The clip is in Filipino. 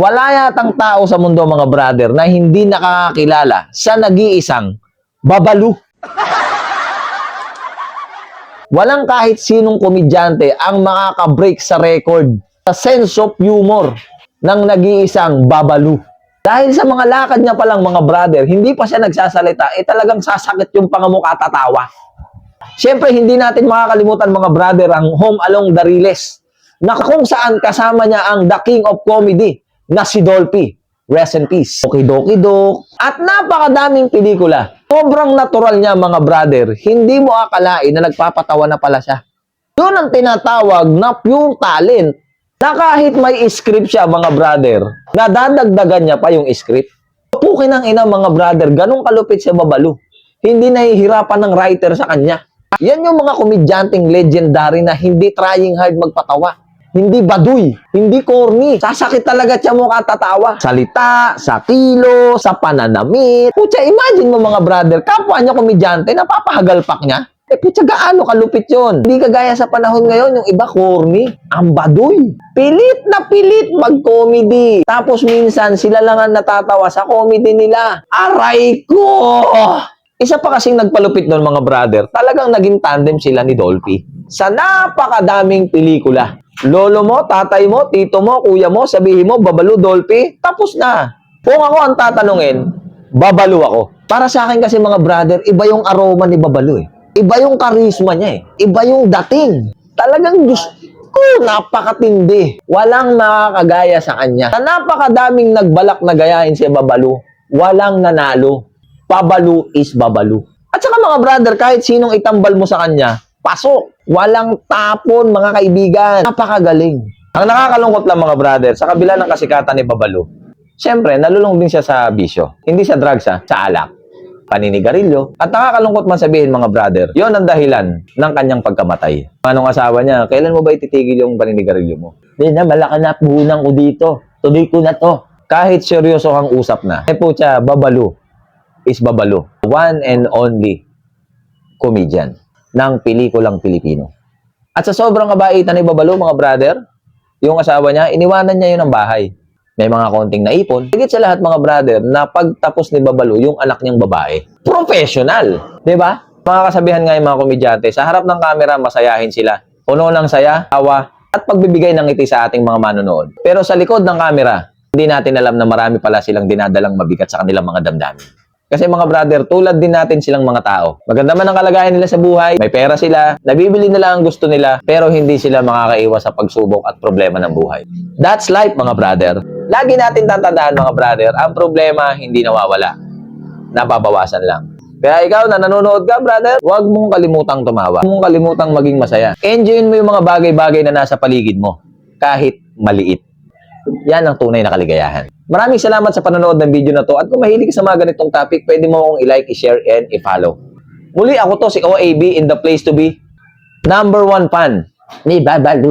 Wala yatang tao sa mundo, mga brother, na hindi nakakakilala sa nag-iisang Babalu. Walang kahit sinong komedyante ang makaka-break sa record sa sense of humor ng nag-iisang Babalu. Dahil sa mga lakad niya palang, mga brother, hindi pa siya nagsasalita, talagang sasakit yung pangamukha tatawa. Siyempre, hindi natin makakalimutan, mga brother, ang Home Along the Riles, na kung saan kasama niya ang the king of comedy na si Dolphy. Rest in peace. Okidoki Dok. At napakadaming pelikula. Sobrang natural niya, mga brother. Hindi mo akalain na nagpapatawa na pala siya. Yun ang tinatawag na pure talent. Na kahit may script siya, mga brother, nadadagdagan niya pa yung script. Pukin ang ina, mga brother, ganun kalupit si Babalu. Hindi nahihirapan ng writer sa kanya. Yan yung mga komedyanteng legendary na hindi trying hard magpatawa. Hindi baduy, hindi corny. Sasakit talaga siya mo katatawa. Salita, sa tilo, sa pananamit. Pucha, imagine mo, mga brother, kapwa niya komedyante, napapahagalpak niya. Pucha, gaano kalupit yun. Hindi kagaya sa panahon ngayon, yung iba corny, ang baduy. Pilit na pilit mag-comedy. Tapos minsan, sila lang ang natatawa sa comedy nila. Aray ko! Isa pa kasing nagpalupit doon, mga brother, talagang naging tandem sila ni Dolphy. Sa napakadaming pelikula. Lolo mo, tatay mo, tito mo, kuya mo, sabihin mo, Babalu, Dolphy, tapos na. Kung ako ang tatanungin, Babalu ako. Para sa akin kasi, mga brother, iba yung aroma ni Babalu eh. Iba yung karisma niya eh. Iba yung dating. Talagang Diyos ko, napakatindi. Walang makakagaya sa kanya. Sa napakadaming nagbalak na gayahin si Babalu, walang nanalo. Babalu is Babalu. At saka, mga brother, kahit sinong itambal mo sa kanya, pasok. Walang tapon, mga kaibigan. Napakagaling. Ang nakakalungkot lang, mga brother, sa kabila ng kasikatan ni Babalu, siyempre, nalulung din siya sa bisyo. Hindi sa drugs, sa alak, paninigarilyo. At nakakalungkot man sabihin, mga brother, yon ang dahilan ng kanyang pagkamatay. Anong asawa niya, kailan mo ba ititigil yung paninigarilyo mo? Hindi na, malaka na puhunan ko dito. Tuloy ko na to. Kahit seryoso kang usap na. Po siya, Babalu is Babalu. One and only comedian ng pelikulang Pilipino. At sa sobrang kabaitan ni Babalu, mga brother, yung asawa niya, iniwanan niya yun ng bahay. May mga konting naipon. Higit sa lahat, mga brother, na pagtapos ni Babalu, yung anak niyang babae, professional. Diba? Mga kasabihan nga yung mga komedyante, sa harap ng camera, masayahin sila. Puno ng saya, tawa, at pagbibigay ng ngiti sa ating mga manonood. Pero sa likod ng camera, hindi natin alam na marami pala silang dinadalang mabigat sa kanilang mga damdamin. Kasi, mga brother, tulad din natin silang mga tao. Maganda man ang kalagayan nila sa buhay, may pera sila, nabibili nila ang gusto nila, pero hindi sila makakaiwas sa pagsubok at problema ng buhay. That's life, mga brother. Lagi natin tatandaan, mga brother, ang problema hindi nawawala. Nababawasan lang. Kaya ikaw na nanonood ka, brother, huwag mong kalimutang tumawa. Huwag mong kalimutang maging masaya. Enjoyin mo yung mga bagay-bagay na nasa paligid mo, kahit maliit. Yan ang tunay na kaligayahan. Maraming salamat sa panonood ng video na to. At kung mahilig ka sa mga ganitong topic, pwede mo akong i-like, i-share, and i-follow. Muli, ako to si OAB in the place to be. #1 fan ni Babalu.